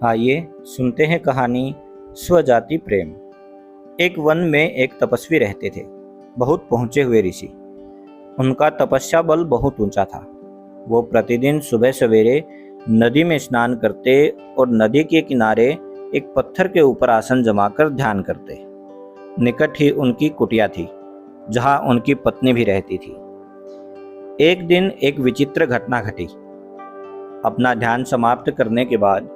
आइए सुनते हैं कहानी स्वजाति प्रेम। एक वन में एक तपस्वी रहते थे, बहुत पहुंचे हुए ऋषि। उनका तपस्या बल बहुत ऊंचा था। वो प्रतिदिन सुबह सवेरे नदी में स्नान करते और नदी के किनारे एक पत्थर के ऊपर आसन जमाकर ध्यान करते। निकट ही उनकी कुटिया थी, जहां उनकी पत्नी भी रहती थी। एक दिन एक विचित्र घटना घटी। अपना ध्यान समाप्त करने के बाद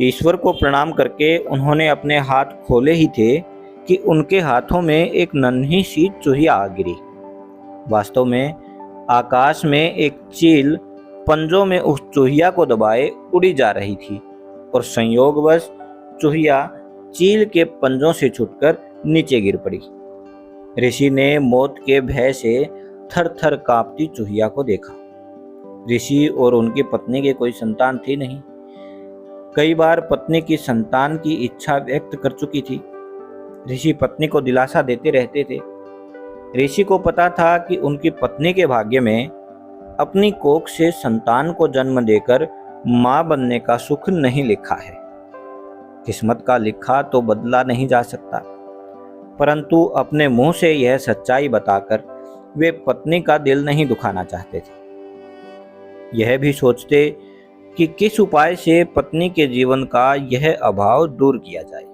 ईश्वर को प्रणाम करके उन्होंने अपने हाथ खोले ही थे कि उनके हाथों में एक नन्ही सी चूहिया आ गिरी। वास्तव में आकाश में एक चील पंजों में उस चूहिया को दबाए उड़ी जा रही थी और संयोगवश चूहिया चील के पंजों से छूटकर नीचे गिर पड़ी। ऋषि ने मौत के भय से थर थर कांपती चूहिया को देखा। ऋषि और उनकी पत्नी के कोई संतान थी नहीं। कई बार पत्नी की संतान की इच्छा व्यक्त कर चुकी थी। ऋषि पत्नी को दिलासा देते रहते थे। ऋषि को पता था कि उनकी पत्नी के भाग्य में अपनी कोख से संतान को जन्म देकर मां बनने का सुख नहीं लिखा है। किस्मत का लिखा तो बदला नहीं जा सकता, परंतु अपने मुंह से यह सच्चाई बताकर वे पत्नी का दिल नहीं दुखाना चाहते थे। यह भी सोचते कि किस उपाय से पत्नी के जीवन का यह अभाव दूर किया जाए।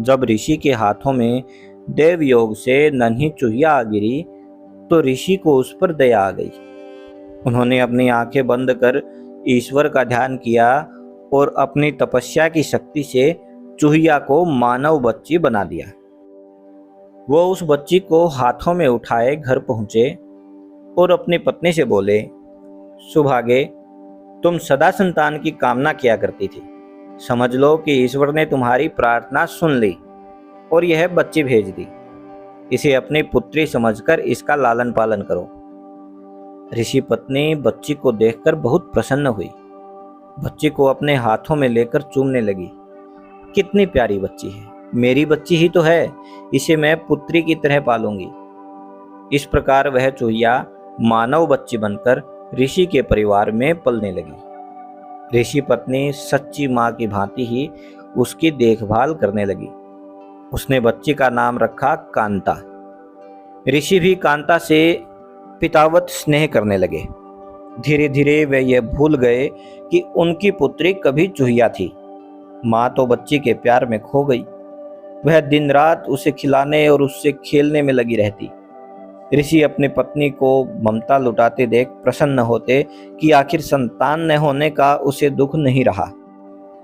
जब ऋषि के हाथों में देव योग से नन्ही चूहिया आ गिरी तो ऋषि को उस पर दया आ गई। उन्होंने अपनी आंखें बंद कर ईश्वर का ध्यान किया और अपनी तपस्या की शक्ति से चूहिया को मानव बच्ची बना दिया। वो उस बच्ची को हाथों में उठाए घर पहुंचे और अपनी पत्नी से बोले, सुभागे, तुम सदा संतान की कामना किया करती थी। समझ लो कि ईश्वर ने तुम्हारी प्रार्थना सुन ली और यह बच्ची भेज दी। इसे अपनी पुत्री समझकर इसका लालन पालन करो। ऋषि पत्नी बच्ची को देखकर बहुत प्रसन्न हुई। बच्ची को अपने हाथों में लेकर चूमने लगी। कितनी प्यारी बच्ची है, मेरी बच्ची ही तो है, इसे मैं पुत्री की तरह पालूंगी। इस प्रकार वह चूहिया मानव बच्ची बनकर ऋषि के परिवार में पलने लगी। ऋषि पत्नी सच्ची मां की भांति ही उसकी देखभाल करने लगी। उसने बच्ची का नाम रखा कांता। ऋषि भी कांता से पितावत स्नेह करने लगे। धीरे धीरे वे ये भूल गए कि उनकी पुत्री कभी चूहिया थी। मां तो बच्ची के प्यार में खो गई। वह दिन रात उसे खिलाने और उससे खेलने में लगी रहती। ऋषि अपनी पत्नी को ममता लुटाते देख प्रसन्न होते कि आखिर संतान न होने का उसे दुख नहीं रहा।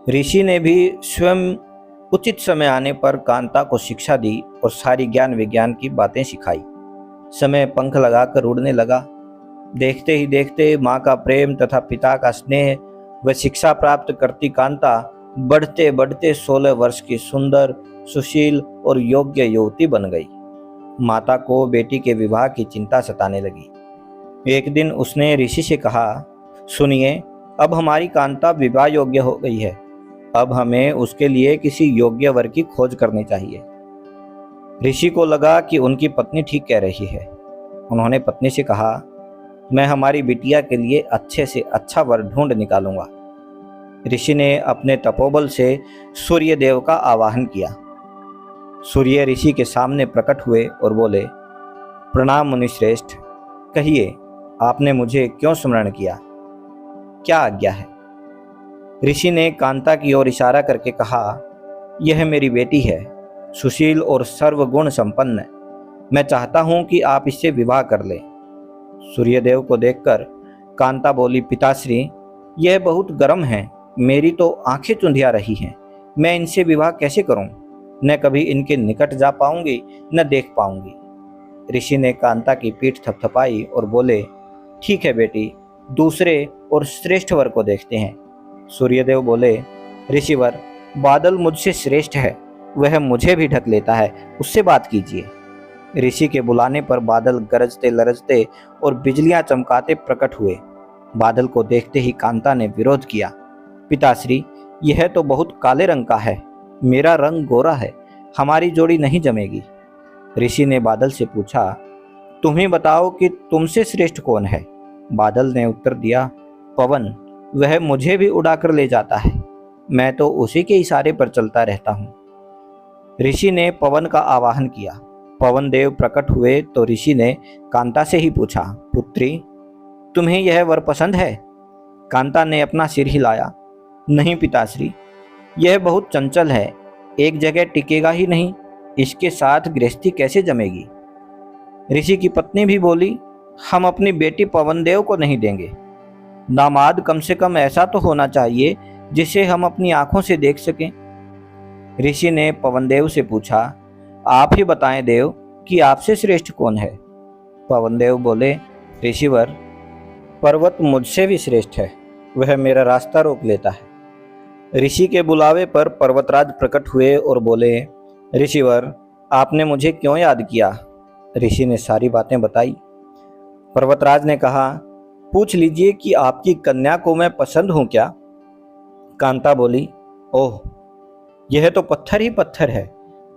ऋषि ने भी स्वयं उचित समय आने पर कांता को शिक्षा दी और सारी ज्ञान विज्ञान की बातें सिखाई। समय पंख लगाकर उड़ने लगा। देखते ही देखते माँ का प्रेम तथा पिता का स्नेह व शिक्षा प्राप्त करती कांता बढ़ते बढ़ते 16 वर्ष की सुंदर, सुशील और योग्य युवती बन गई। माता को बेटी के विवाह की चिंता सताने लगी। एक दिन उसने ऋषि से कहा, सुनिए, अब हमारी कांता विवाह योग्य हो गई है। अब हमें उसके लिए किसी योग्य वर की खोज करनी चाहिए। ऋषि को लगा कि उनकी पत्नी ठीक कह रही है। उन्होंने पत्नी से कहा, मैं हमारी बिटिया के लिए अच्छे से अच्छा वर ढूंढ निकालूंगा। ऋषि ने अपने तपोबल से सूर्य देव का आवाहन किया। सूर्य ऋषि के सामने प्रकट हुए और बोले, प्रणाम मुनिश्रेष्ठ, कहिए आपने मुझे क्यों स्मरण किया, क्या आज्ञा है। ऋषि ने कांता की ओर इशारा करके कहा, यह मेरी बेटी है, सुशील और सर्वगुण संपन्न। मैं चाहता हूं कि आप इससे विवाह कर लें। सूर्यदेव को देखकर कांता बोली, पिताश्री, यह बहुत गर्म है, मेरी तो आंखें चुंधिया रही हैं। मैं इनसे विवाह कैसे करूं? न कभी इनके निकट जा पाऊंगी न देख पाऊंगी। ऋषि ने कांता की पीठ थपथपाई और बोले, ठीक है बेटी, दूसरे और श्रेष्ठ वर को देखते हैं। सूर्यदेव बोले, ऋषिवर, बादल मुझसे श्रेष्ठ है, वह मुझे भी ढक लेता है, उससे बात कीजिए। ऋषि के बुलाने पर बादल गरजते लरजते और बिजलियां चमकाते प्रकट हुए। बादल को देखते ही कांता ने विरोध किया, पिताश्री, यह तो बहुत काले रंग का है, मेरा रंग गोरा है, हमारी जोड़ी नहीं जमेगी। ऋषि ने बादल से पूछा, तुम्हें बताओ कि तुमसे श्रेष्ठ कौन है। बादल ने उत्तर दिया, पवन, वह मुझे भी उड़ाकर ले जाता है। मैं तो उसी के इशारे पर चलता रहता हूँ। ऋषि ने पवन का आवाहन किया। पवन देव प्रकट हुए तो ऋषि ने कांता से ही पूछा, पुत्री, तुम्हें यह वर पसंद है? कांता ने अपना सिर हिलाया, नहीं पिताश्री, यह बहुत चंचल है, एक जगह टिकेगा ही नहीं, इसके साथ गृहस्थी कैसे जमेगी? ऋषि की पत्नी भी बोली, हम अपनी बेटी पवन देव को नहीं देंगे। दामाद कम से कम ऐसा तो होना चाहिए जिसे हम अपनी आंखों से देख सकें। ऋषि ने पवन देव से पूछा, आप ही बताएं देव कि आपसे श्रेष्ठ कौन है? पवन देव बोले, ऋषिवर, पर्वत मुझसे भी श्रेष्ठ है, वह मेरा रास्ता रोक लेता है। ऋषि के बुलावे पर पर्वतराज प्रकट हुए और बोले, ऋषिवर, आपने मुझे क्यों याद किया? ऋषि ने सारी बातें बताई। पर्वतराज ने कहा, पूछ लीजिए कि आपकी कन्या को मैं पसंद हूं क्या? कांता बोली, ओह, यह तो पत्थर ही पत्थर है,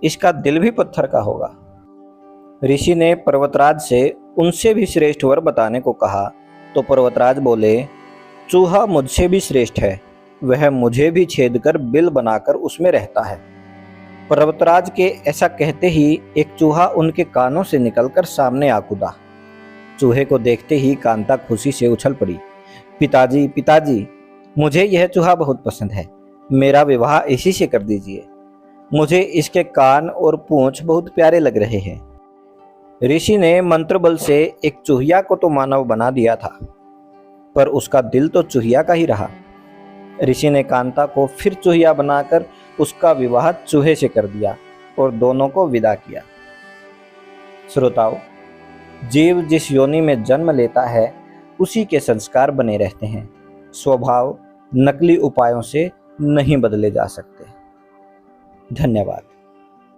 इसका दिल भी पत्थर का होगा। ऋषि ने पर्वतराज से उनसे भी श्रेष्ठ वर बताने को कहा तो पर्वतराज बोले, चूहा मुझसे भी श्रेष्ठ है, वह मुझे भी छेद कर बिल बनाकर उसमें रहता है। पर्वतराज के ऐसा कहते ही एक चूहा उनके कानों से निकलकर सामने आ कूदा। चूहे को देखते ही कांता खुशी से उछल पड़ी, पिताजी, पिताजी, मुझे यह चूहा बहुत पसंद है, मेरा विवाह इसी से कर दीजिए, मुझे इसके कान और पूंछ बहुत प्यारे लग रहे हैं। ऋषि ने मंत्र बल से एक चूहिया को तो मानव बना दिया था, पर उसका दिल तो चूहिया का ही रहा। ऋषि ने कांता को फिर चूहिया बनाकर उसका विवाह चूहे से कर दिया और दोनों को विदा किया। श्रोताओं, जीव जिस योनि में जन्म लेता है उसी के संस्कार बने रहते हैं। स्वभाव नकली उपायों से नहीं बदले जा सकते। धन्यवाद।